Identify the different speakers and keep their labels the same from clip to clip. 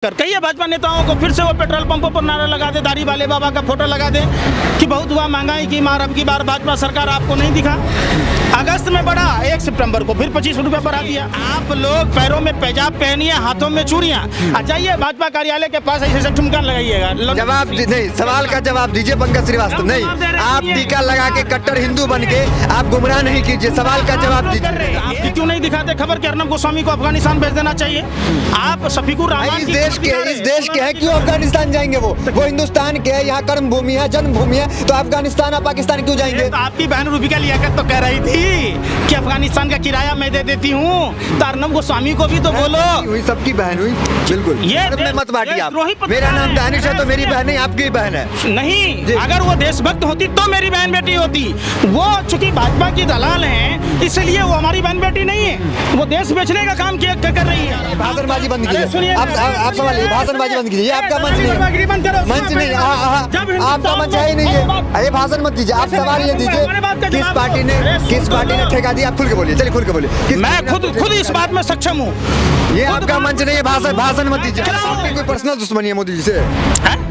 Speaker 1: कई भाजपा नेताओं को फिर से वो पेट्रोल पंपों पर नारा लगा दे, दाढ़ी वाले बाबा का फोटो लगा दे कि बहुत हुआ महंगाई की मार, अब की बार भाजपा सरकार आपको नहीं दिखा। अगस्त में बढ़ा, 1 सितंबर को फिर 25 रुपये बढ़ा दिया। आप लोग पैरों में पैजाब पहनिए, हाथों में चूड़ियां, जाइए भाजपा कार्यालय के पास ऐसे ठुमका लगाइएगा।
Speaker 2: जवाब नहीं, सवाल का जवाब दीजिए पंकज श्रीवास्तव। नहीं, आप टीका लगा के कट्टर हिंदू बन के आप गुमराह नहीं कीजिए, सवाल का जवाब दीजिए।
Speaker 1: आप क्यों नहीं दिखाते खबर कि अर्नब गोस्वामी को अफगानिस्तान भेज देना चाहिए? आप शफीकुर रहमान
Speaker 2: इस देश के हैं, क्यों अफगानिस्तान जाएंगे? वो हिंदुस्तान के है, यहाँ कर्म भूमि है, जन्मभूमि है, तो अफगानिस्तान और पाकिस्तान क्यों जाएंगे?
Speaker 1: तो आपकी बहन रूबिका लियाकत तो कह रही थी कि अफगानिस्तान का किराया मैं दे देती हूँ, तो अर्नब गोस्वामी को भी तो बोलो।
Speaker 2: हुई, सबकी बहन हुई, बिल्कुल। ये मत बांटिए आप। मेरा नाम दानिश है तो मेरी बहन नहीं, आपकी बहन है।
Speaker 1: नहीं, अगर वो देशभक्त होती तो मेरी बहन बेटी होती। वो चूंकि भाजपा की दलाल हैं, इसलिए वो हमारी बहन बेटी नहीं है। वो देश बेचने का काम कर रही है।
Speaker 2: भाषणबाजी बंद कीजिए। आप सवाल, भाषणबाजी बंद कीजिए। आपका मंच नहीं, मंच नहीं, आपका मंच है ही नहीं है। अरे भाषण मत दीजिए, आप सवाल ये दीजिए, किस पार्टी ने ठेका दिया? आप खुल के बोलिए, चलिए खुल के बोलिए।
Speaker 1: मैं खुद इस बात में सक्षम हूँ।
Speaker 2: ये आपका मंच नहीं है, भाषण मत दीजिए। आपकी कोई पर्सनल दुश्मनी है मोदी जी से?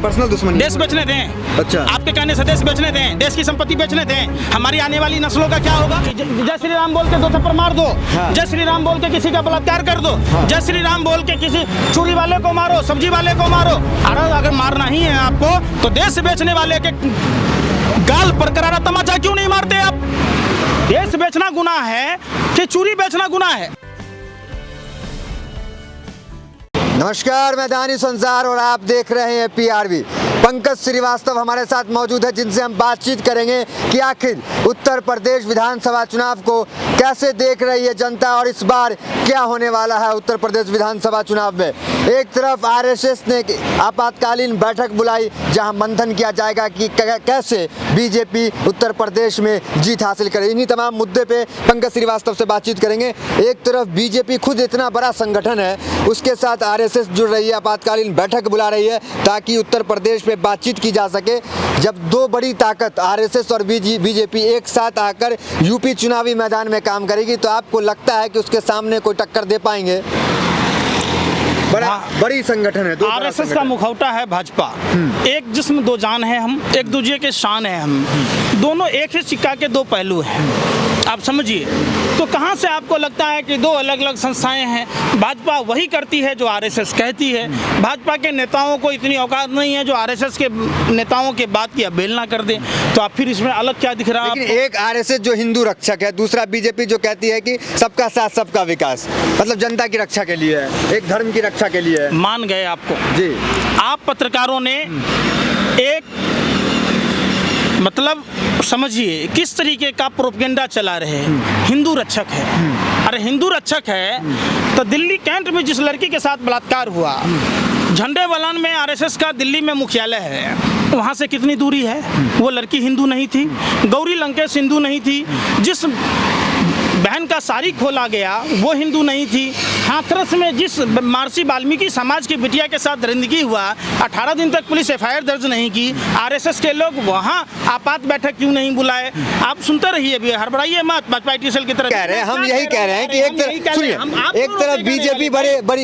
Speaker 2: पर्सनल दुश्मनी?
Speaker 1: देश बेचने दें।
Speaker 2: अच्छा,
Speaker 1: आपके कहने से देश बेचने दें, देश की संपत्ति बेचने दें। हमारी आने वाली नस्लों का क्या होगा? जय श्री राम बोल के 2 थप्पड़ मार दो, जय श्री राम बोल के किसी का बलात्कार कर दो, जय श्री राम बोल के किसी चूड़ी वाले को मारो, सब्जी वाले को मारो। अगर मारना ही है आपको तो देश बेचने वाले के गाल पर करारा तमाचा क्यों नहीं मारते आप? देश बेचना गुनाह है कि चूड़ी बेचना गुनाह है?
Speaker 2: नमस्कार, मैं दानिश संसार और आप देख रहे हैं PRB। पंकज श्रीवास्तव हमारे साथ मौजूद है, जिनसे हम बातचीत करेंगे कि आखिर उत्तर प्रदेश विधानसभा चुनाव को कैसे देख रही है जनता और इस बार क्या होने वाला है उत्तर प्रदेश विधानसभा चुनाव में। एक तरफ RSS ने आपातकालीन बैठक बुलाई, जहां मंथन किया जाएगा कि कैसे बीजेपी उत्तर प्रदेश में जीत हासिल करे। इन्हीं तमाम मुद्दे पे पंकज श्रीवास्तव से बातचीत करेंगे। एक तरफ बीजेपी खुद इतना बड़ा संगठन है, उसके साथ RSS जुड़ रही है, आपातकालीन बैठक बुला रही है ताकि उत्तर प्रदेश पे बातचीत की जा सके। जब 2 बड़ी ताकत RSS और बीजेपी एक साथ आकर यूपी चुनावी मैदान में काम करेगी, तो आपको लगता है कि उसके सामने कोई टक्कर दे पाएंगे? बड़ी संगठन है,
Speaker 1: RSS का मुखौटा है भाजपा। एक जिस्म 2 जान है हम, एक दूसरे के शान है हम, दोनों एक ही सिक्का के 2 पहलू हैं। आप समझिए, तो कहाँ से आपको लगता है कि 2 अलग अलग संस्थाएं हैं? भाजपा वही करती है जो RSS कहती है। भाजपा के नेताओं को इतनी औकात नहीं है जो RSS के नेताओं के बात की अवहेलना कर दे। तो आप फिर इसमें अलग क्या दिख रहा है?
Speaker 2: एक RSS जो हिंदू रक्षक है, दूसरा बीजेपी जो कहती है कि सबका साथ सबका विकास, मतलब जनता की रक्षा के लिए है, एक धर्म की रक्षा के लिए है।
Speaker 1: मान गए आपको
Speaker 2: जी। आप
Speaker 1: पत्रकारों ने एक मतलब समझिए किस तरीके का प्रोपेगेंडा चला रहे हैं। हिंदू रक्षक है, अरे हिंदू रक्षक है तो दिल्ली कैंट में जिस लड़की के साथ बलात्कार हुआ, झंडे वलन में RSS का दिल्ली में मुख्यालय है, वहाँ से कितनी दूरी है? वो लड़की हिंदू नहीं थी, गौरी लंकेश हिंदू नहीं थी, जिस बहन का साड़ी खोला गया वो हिंदू नहीं थी, हाथरस में जिस महर्षि वाल्मीकि समाज की बिटिया के साथ दरिंदगी हुआ, 18 दिन तक पुलिस FIR दर्ज नहीं की। RSS के लोग वहाँ आपात बैठक क्यों नहीं बुलाए? आप सुनते रहिए, भी हड़बड़ाइए मत। भाजपा ITSL की तरफ
Speaker 2: कह रहे हैं, हम यही कह रहे हैं कि एक तरफ बीजेपी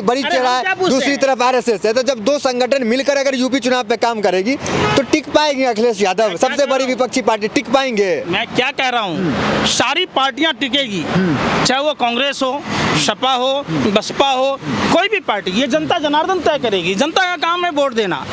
Speaker 2: बड़ी चढ़ा है, दूसरी तरफ RSS है, तो जब 2 संगठन मिलकर अगर यूपी चुनाव पे काम करेगी तो टिक पाएंगे अखिलेश यादव, सबसे बड़ी विपक्षी पार्टी, टिक पाएंगे?
Speaker 1: मैं क्या कह रहा हूँ, सारी पार्टियां टिकेगी, चाहे वो कांग्रेस हो, सपा हो, बसपा हो, कोई भी पार्टी, ये जनता जनार्दन तय करेगी। जनता का काम है वोट देना,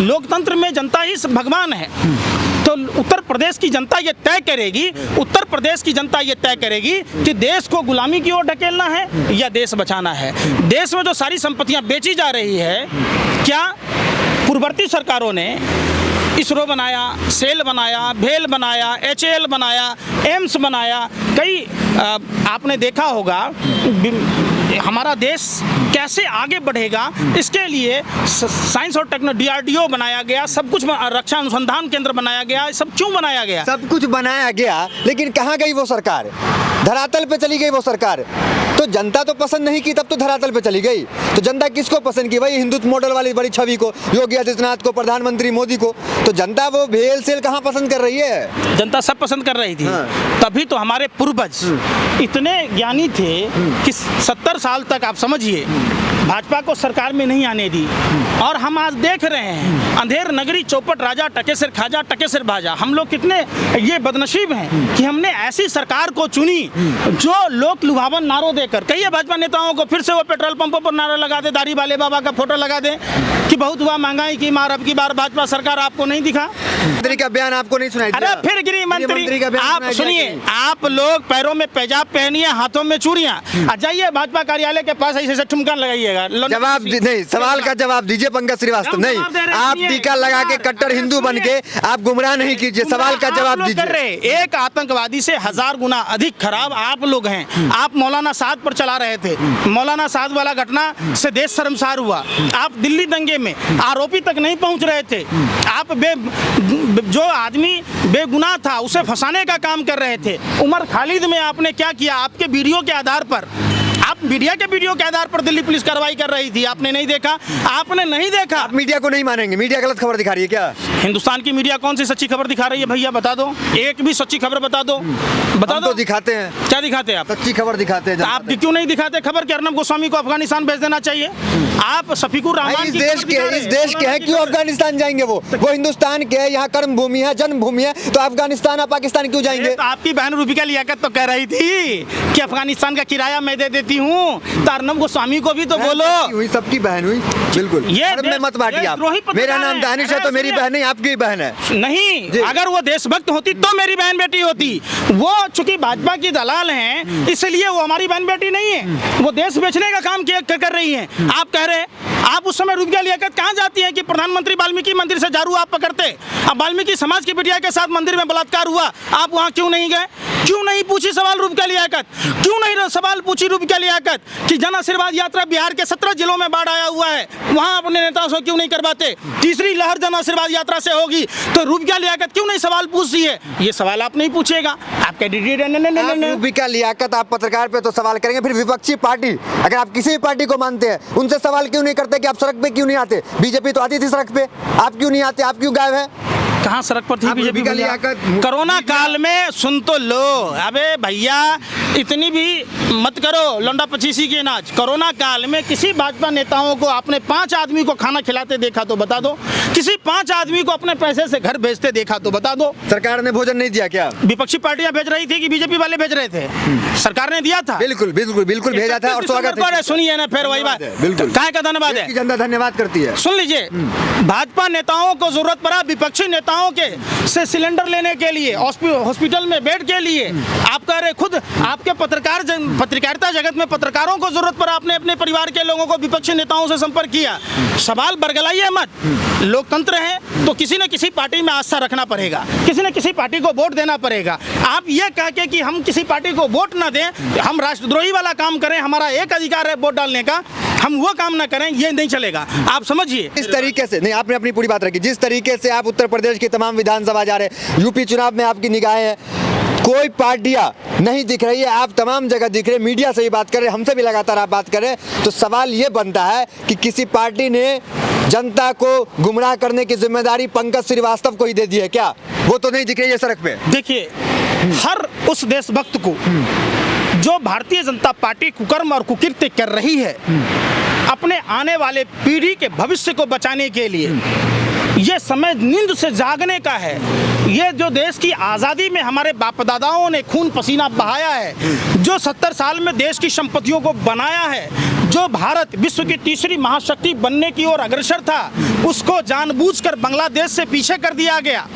Speaker 1: लोकतंत्र में जनता ही भगवान है। तो उत्तर प्रदेश की जनता ये तय करेगी, उत्तर प्रदेश की जनता ये तय करेगी कि देश को गुलामी की ओर ढकेलना है या देश बचाना है। देश में जो सारी संपत्तियां बेची जा रही है, क्या पूर्ववर्ती सरकारों ने इसरो बनाया, सेल बनाया, भेल बनाया, HAL बनाया, एम्स बनाया, कई आपने देखा होगा हमारा देश कैसे आगे बढ़ेगा, इसके लिए साइंस और टेक्नोलॉजी DRDO बनाया गया, सब कुछ रक्षा अनुसंधान केंद्र बनाया गया। सब क्यों बनाया गया? सब
Speaker 2: कुछ बनाया गया, लेकिन कहाँ गई वो सरकार? धरातल पे चली गई वो सरकार। तो जनता तो पसंद नहीं की, तब तो धरातल पे चली गई। तो जनता किसको पसंद की? वही हिंदुत्व मॉडल वाली बड़ी छवि को, योगी आदित्यनाथ को, प्रधानमंत्री मोदी को। तो जनता वो भेल सेल कहाँ पसंद कर रही है?
Speaker 1: जनता सब पसंद कर रही थी। तभी तो हमारे पूर्वज इतने ज्ञानी थे कि 70 साल तक आप समझिए भाजपा को सरकार में नहीं आने दी। और हम आज देख रहे हैं अंधेर नगरी चौपट राजा टके सिर खाजा टके सिर भाजा। हम लोग कितने ये बदनसीब हैं कि हमने ऐसी सरकार को चुनी जो लोक लुभावन नारों देकर, कहिए भाजपा नेताओं को फिर से वो पेट्रोल पंपों पर नारा लगा दे, दाढ़ी वाले बाबा का फोटो लगा दे कि बहुत हुआ महंगाई की मार, अब की बार भाजपा सरकार आपको नहीं दिखा।
Speaker 2: मंत्री का बयान आपको नहीं सुनाई
Speaker 1: अरे
Speaker 2: दिया?
Speaker 1: फिर गृह मंत्री
Speaker 2: का बयान
Speaker 1: आप
Speaker 2: सुनाई
Speaker 1: सुनिए,
Speaker 2: दिया
Speaker 1: आप लोग पैरों में पैजाब पहनिए, हाथों में चूड़ियां, आ जाइए भाजपा कार्यालय के पास ऐसे ठुमका लगाइएगा।
Speaker 2: जवाब नहीं, सवाल का जवाब दीजिए पंकज श्रीवास्तव। नहीं, आप टीका लगा के कट्टर हिंदू बन के आप गुमराह नहीं कीजिए, सवाल का जवाब दीजिए।
Speaker 1: एक आतंकवादी से 1000 गुना अधिक खराब आप लोग हैं। आप मौलाना साद पर चला रहे थे, मौलाना साद वाला घटना से देश शर्मसार हुआ। आप दिल्ली दंगे में आरोपी तक नहीं पहुंच रहे थे। आप जो आदमी बेगुनाह था उसे फंसाने का काम कर रहे थे। उमर खालिद में आपने क्या किया? आपके वीडियो के आधार पर, आप मीडिया के वीडियो के आधार पर दिल्ली पुलिस कार्रवाई कर रही थी, आपने नहीं देखा? आपने नहीं देखा?
Speaker 2: आप मीडिया को नहीं मानेंगे? मीडिया गलत खबर दिखा रही है क्या?
Speaker 1: हिंदुस्तान की मीडिया कौन सी सच्ची खबर दिखा रही है भैया, बता दो, एक भी सच्ची खबर बता दो, बता दो।
Speaker 2: तो दिखाते हैं।
Speaker 1: क्या दिखाते हैं आप?
Speaker 2: सच्ची खबर दिखाते हैं।
Speaker 1: आप क्यों नहीं दिखाते खबर कि अर्नब गोस्वामी को अफगानिस्तान भेज देना चाहिए? आप शफीकुर रहमान
Speaker 2: इस देश के हैं, क्यों अफगानिस्तान जाएंगे? वो हिंदुस्तान के है, यहाँ कर्म भूमि है, जन्म भूमि है, तो अफगानिस्तान और पाकिस्तान क्यों जाएंगे?
Speaker 1: तो आपकी बहन रूबिका लियाकत तो कह रही थी कि अफगानिस्तान का किराया मैं दे देती हूँ, तो अर्नब गोस्वामी को भी तो बोलो।
Speaker 2: हुई, सबकी बहन हुई, बिल्कुल।
Speaker 1: ये
Speaker 2: में मत बांटिए आप। मेरा नाम दानिश है तो मेरी बहन नहीं, आपकी बहन है।
Speaker 1: नहीं, अगर वो देशभक्त होती तो मेरी बहन बेटी होती। वो चूंकि भाजपा की दलाल हैं, इसलिए वो हमारी बहन बेटी नहीं है, वो देश बेचने का काम कर रही हैं। आप कह रहे हैं, आप उस समय रूबिका लियाकत कहाँ जाती है कि प्रधानमंत्री वाल्मीकि मंदिर से झाड़ू आप पकड़ते? अब वाल्मीकि समाज की बिटिया के साथ मंदिर में बलात्कार हुआ, आप वहाँ क्यों नहीं गए? क्यों नहीं पूछी सवाल रूबिका लियाकत? क्यों नहीं सवाल पूछी रूबिका लियाकत कि जन आशीर्वाद यात्रा बिहार के 17 जिलों में बाढ़ आया हुआ है, वहाँ अपने नेताओं से क्यों नहीं करवाते? तीसरी लहर जन आशीर्वाद यात्रा से होगी तो रूबिका लियाकत क्यों नहीं सवाल पूछती है? ये सवाल आप नहीं पूछेगा। आप
Speaker 2: रूबिका लियाकत, आप पत्रकार पे तो सवाल करेंगे, फिर विपक्षी पार्टी, अगर आप किसी भी पार्टी को मानते हैं, उनसे सवाल क्यों नहीं करते कि आप सड़क पे क्यों नहीं आते? बीजेपी तो आती थी सड़क पे, आप क्यों नहीं आते? आप क्यों गायब है?
Speaker 1: कहाँ सड़क पर थी बीजेपी? कोरोना काल में सुन तो लो, अबे भैया इतनी भी मत करो लौंडा पचीसी के नाच। कोरोना काल में किसी भाजपा नेताओं को आपने 5 आदमी को खाना खिलाते देखा तो बता दो? किसी 5 आदमी को अपने पैसे से घर भेजते देखा तो बता दो?
Speaker 2: सरकार ने भोजन नहीं दिया क्या?
Speaker 1: विपक्षी पार्टियां भेज रही थी कि बीजेपी वाले भेज रहे थे? सरकार ने दिया था,
Speaker 2: बिल्कुल बिल्कुल बिल्कुल भेजा था। और स्वागत है।
Speaker 1: सुनिए ना, फिर वही बात, बिल्कुल कहाँ का धन्यवाद है,
Speaker 2: जनता धन्यवाद करती है।
Speaker 1: सुन लीजिए, भाजपा नेताओं को जरूरत पड़ा विपक्षी नेताओं के से सिलेंडर लेने के लिए, हॉस्पिटल में बेड के लिए। आप कह रहे खुद आपके पत्रकारिता जगत में पत्रकारों को जरूरत पड़ा, आपने अपने परिवार के लोगों को विपक्षी नेताओं से संपर्क किया। सवाल बरगलाइए मत, लोकतंत्र है तो किसी न किसी पार्टी में आस्था रखना पड़ेगा, किसी न किसी पार्टी को वोट देना पड़ेगा। आप ये कह के कि हम किसी पार्टी को वोट ना दें, हम राष्ट्रद्रोही वाला काम करें, हमारा एक अधिकार है वोट डालने का, हम वो काम ना करें, ये नहीं चलेगा। आप समझिए,
Speaker 2: इस तरीके से नहीं, आपने अपनी पूरी बात रखी। जिस तरीके से आप उत्तर प्रदेश की तमाम विधानसभा जा रहे हैं, यूपी चुनाव में आपकी निगाहें हैं, कोई पार्टियां नहीं दिख रही है, आप तमाम जगह दिख रहे हैं, मीडिया से भी बात कर रहे हैं, हमसे भी लगातार आप बात कर रहे हैं, तो सवाल ये बनता है कि किसी पार्टी ने जनता को गुमराह करने की जिम्मेदारी पंकज श्रीवास्तव को ही दे दी है क्या? वो तो नहीं दिख रही है सड़क पे।
Speaker 1: देखिए, हर उस देशभक्त को जो भारतीय जनता पार्टी कुकर्म और कुकृत्य कर रही है, अपने आने वाले पीढ़ी के भविष्य को बचाने के लिए, ये समय नींद से जागने का है। ये जो देश की आज़ादी में हमारे बाप दादाओं ने खून पसीना बहाया है, जो 70 साल में देश की संपत्तियों को बनाया है, जो भारत विश्व की तीसरी महाशक्ति बनने की ओर अग्रसर था, उसको जानबूझकर बांग्लादेश से पीछे कर दिया गया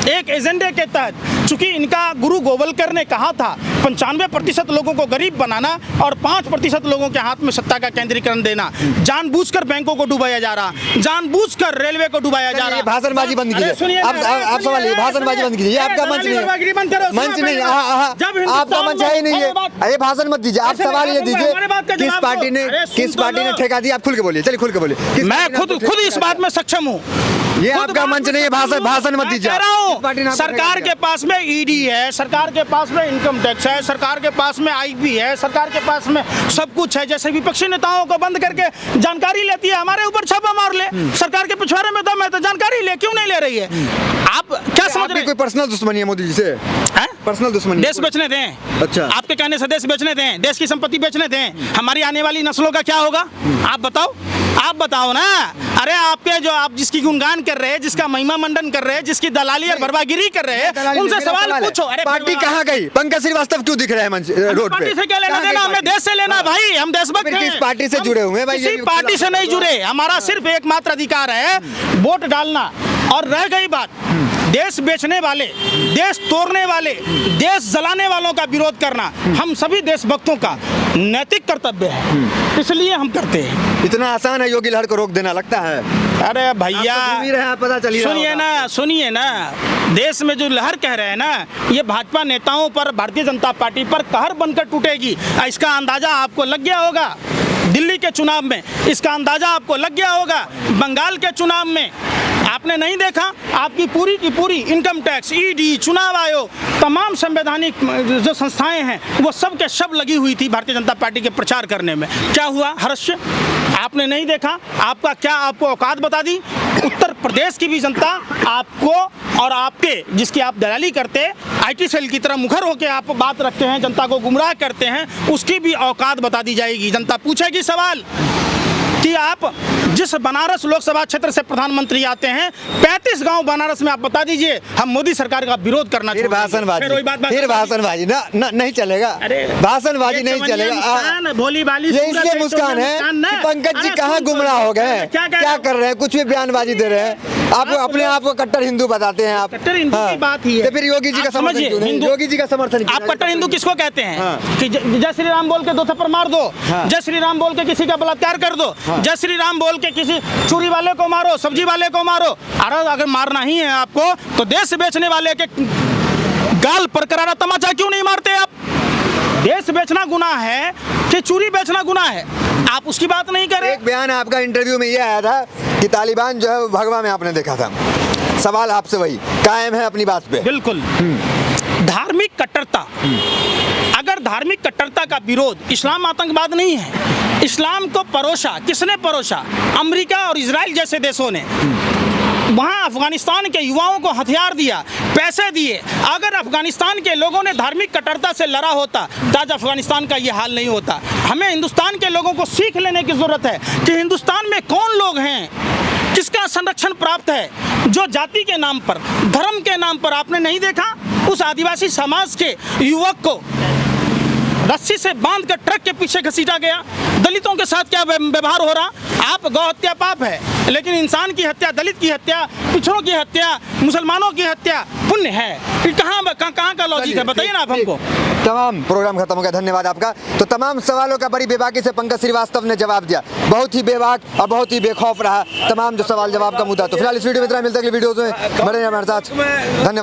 Speaker 1: एक एजेंडे के तहत। चूंकि इनका गुरु गोवलकर ने कहा था 95% लोगों को गरीब बनाना और 5% लोगों के हाथ में सत्ता का केंद्रीकरण देना। जानबूझकर बैंकों को डुबाया जा रहा, जानबूझकर रेलवे को डुबाया जा रहा।
Speaker 2: भाषणबाजी बंद कीजिए, आप सवाल, भाषणबाजी बंद कीजिए, आपका मंच नहीं, मंच नहीं, आपका मंच है ही नहीं है। अरे भाषण मत दीजिए, आप सवाल ये दीजिए, किस पार्टी ने ठेका दिया? आप खुल के बोलिए, चलिए खुल के बोलिए।
Speaker 1: मैं खुद इस बात में सक्षम हूँ।
Speaker 2: ये आपका मंच नहीं है, भाषण मत दीजिए।
Speaker 1: सरकार के पास में ईडी है, सरकार के पास में इनकम टैक्स है, है, सरकार के पास में आईबी है, सरकार के पास में सब कुछ है, जैसे विपक्षी नेताओं को बंद करके जानकारी लेती है, हमारे ऊपर छापा मार ले, सरकार के पिछवाड़े में दम है तो जानकारी ले, क्यों नहीं ले रही है? आप क्या समझ रहे हैं?
Speaker 2: कोई पर्सनल दुश्मनी है मोदी जी से? पर्सनल दुश्मनी?
Speaker 1: देश बेचने दें।
Speaker 2: अच्छा,
Speaker 1: आपके कहने से देश बेचने दें, देश की संपत्ति बेचने दें, हमारी आने वाली नस्लों का क्या होगा? आप बताओ, आप बताओ ना। अरे आपके जो आप जिसकी गुणगान कर रहे हैं, जिसका महिमा मंडन कर रहे हैं, जिसकी दलाली और बर्बागिरी कर रहे हैं, उनसे सवाल पूछो। अरे
Speaker 2: पार्टी कहाँ गई? पंकज श्रीवास्तव क्यों दिख रहे हैं रोड पे?
Speaker 1: पार्टी से क्या लेना देना? हमें देश से लेना भाई, हम देशभक्त हैं।
Speaker 2: किस पार्टी से जुड़े हुए हैं भाई?
Speaker 1: किसी पार्टी से नहीं जुड़े, हमारा सिर्फ एकमात्र अधिकार है वोट डालना। और रह गई बात देश बेचने वाले, देश तोड़ने वाले, देश जलाने वालों का विरोध करना हम सभी देशभक्तों का नैतिक कर्तव्य है, इसलिए हम करते हैं।
Speaker 2: इतना आसान है योगी लहर को रोक देना, लगता है?
Speaker 1: अरे भैया
Speaker 2: पता चलिए,
Speaker 1: सुनिए ना, देश में जो लहर कह रहे हैं ना, ये भाजपा नेताओं पर, भारतीय जनता पार्टी पर कहर बनकर टूटेगी। इसका अंदाजा आपको लग गया होगा दिल्ली के चुनाव में, इसका अंदाजा आपको लग गया होगा बंगाल के चुनाव में। आपने नहीं देखा? आपकी पूरी की पूरी इनकम टैक्स, ईडी, चुनाव आयोग, तमाम संवैधानिक जो संस्थाएं हैं वो सब के सब लगी हुई थी भारतीय जनता पार्टी के प्रचार करने में। क्या हुआ? हर्ष, आपने नहीं देखा? आपका क्या आपको औकात बता दी? उत्तर प्रदेश की भी जनता आपको और आपके जिसकी आप दलाली करते, आईटी सेल की तरह मुखर होकर आप बात रखते हैं, जनता को गुमराह करते हैं, उसकी भी औकात बता दी जाएगी। जनता पूछेगी सवाल कि आप जिस बनारस लोकसभा क्षेत्र से प्रधानमंत्री आते हैं, 35 गांव बनारस में आप बता दीजिए हम मोदी सरकार का विरोध करना
Speaker 2: फिर भाषणबाजी ना नहीं चलेगा। भाषणबाजी नहीं चलेगा।
Speaker 1: भोली बाली
Speaker 2: ये इसलिए मुस्कान है कि पंकज जी कहाँ गुमराह हो गए, क्या कर रहे हैं? कुछ भी बयानबाजी दे रहे हैं। आप अपने आप को कट्टर हिंदू बताते हैं। आप
Speaker 1: कट्टर हिंदू की बात ही है,
Speaker 2: तो फिर योगी जी का समर्थन क्यों नहीं? योगी जी का समर्थन
Speaker 1: आप कट्टर हिंदू किसको कहते हैं? कि जय श्री राम बोल के 2 थप्पड़ मार दो, जय श्री राम बोल के किसी का बलात्कार कर दो, जय श्री राम बोल के किसी चूड़ी वाले को मारो, सब्जी वाले को मारो। अरे अगर मारना ही है आपको तो देश बेचने वाले के गाल पर करारा तमाचा क्यों नहीं मारते आप? देश बेचना गुनाह है कि चूड़ी बेचना गुनाह है? आप उसकी बात नहीं कर रहे।
Speaker 2: एक बयान आपका इंटरव्यू में ये आया था कि तालिबान जो है वो भगवा में आपने देखा था। सवाल आपसे वही कायम है अपनी बात पे?
Speaker 1: बिल्कुल। धार्मिक कट्टरता, अगर धार्मिक कट्टरता का विरोध, इस्लाम आतंकवाद नहीं है। इस्लाम को परोसा, किसने परोसा? अमेरिका और इजराइल जैसे देशों ने। वहाँ अफगानिस्तान के युवाओं को हथियार दिया, पैसे दिए। अगर अफगानिस्तान के लोगों ने धार्मिक कट्टरता से लड़ा होता तो आज अफगानिस्तान का ये हाल नहीं होता। हमें हिंदुस्तान के लोगों को सीख लेने की जरूरत है कि हिंदुस्तान में कौन लोग हैं, किसका संरक्षण प्राप्त है, जो जाति के नाम पर, धर्म के नाम पर। आपने नहीं देखा उस आदिवासी समाज के युवक को रस्सी से बांध कर ट्रक के पीछे घसीटा गया? दलितों के साथ क्या व्यवहार हो रहा? आप गौ हत्या पाप है, लेकिन इंसान की हत्या, दलित की हत्या, पिछड़ों की हत्या, मुसलमानों की हत्या पुण्य है। कहाँ का लॉजिक है? बताइए ना आप हमको।
Speaker 2: तमाम प्रोग्राम खत्म हो गया, धन्यवाद आपका। तो तमाम सवालों का बड़ी बेबाकी से पंकज श्रीवास्तव ने जवाब दिया। बहुत ही बेबाक और बहुत ही बेखौफ रहा तमाम जो सवाल जवाब का मुद्दा। तो फिलहाल इस वीडियो में इतना, मिलता है अगली वीडियोस में। बने रहिए हमारे साथ, धन्यवाद।